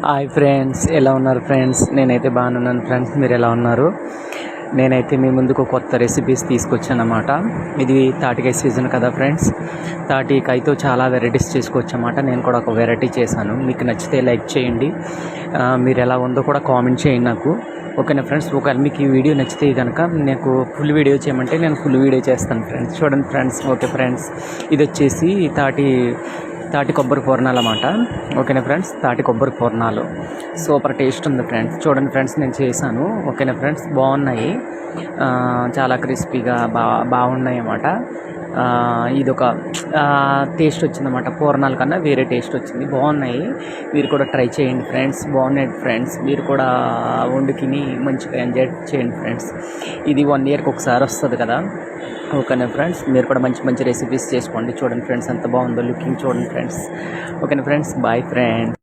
Hi friends, ఎలా ఉన్నారు friends? నేనైతే బాగున్నాను ఫ్రెండ్స్. మీరు ఎలా ఉన్నారు? నేనైతే మీ ముందుకు కొత్త రెసిపీస్ తీసుకొచ్చానమాట. ఇది తాటికాయ సీజన్ కదా ఫ్రెండ్స్. తాటికాయతో చాలా వెరైటీస్ చేసుకోవచ్చన్నమాట. నేను కూడా ఒక వెరైటీ చేశాను. మీకు నచ్చితే లైక్ చేయండి, మీరు ఎలా ఉందో కూడా కామెంట్ చేయండి నాకు. ఓకేనా ఫ్రెండ్స్? ఒకవేళ మీకు ఈ వీడియో నచ్చితే కనుక నాకు ఫుల్ వీడియో చేయమంటే నేను ఫుల్ వీడియో చేస్తాను ఫ్రెండ్స్. చూడండి ఫ్రెండ్స్. ఓకే ఫ్రెండ్స్, ఇది వచ్చేసి తాటి కొబ్బరి పూర్ణాలు అన్నమాట. ఓకేనా ఫ్రెండ్స్? తాటి కొబ్బరి పూర్ణాలు సూపర్ టేస్ట్ ఉంది ఫ్రెండ్స్. చూడండి ఫ్రెండ్స్, నేను చేశాను. ఓకేనా ఫ్రెండ్స్? బాగున్నాయి, చాలా క్రిస్పీగా బాగున్నాయి అన్నమాట. ఇదొక టేస్ట్ వచ్చిందన్నమాట. పూర్ణాల కన్నా వేరే టేస్ట్ వచ్చింది. బాగున్నాయి, మీరు కూడా ట్రై చేయండి ఫ్రెండ్స్. బాగున్నాయి ఫ్రెండ్స్, మీరు కూడా వండుకుని మంచిగా ఎంజాయ్ చేయండి ఫ్రెండ్స్. ఇది 1 ఇయర్కి ఒకసారి వస్తుంది కదా. ఓకేనా ఫ్రెండ్స్? మీరు కూడా మంచి మంచి రెసిపీస్ చేసుకోండి. చూడండి ఫ్రెండ్స్, ఎంత బాగుందో లుకింగ్. చూడండి ఫ్రెండ్స్. ఓకేనా ఫ్రెండ్స్? Bye friends.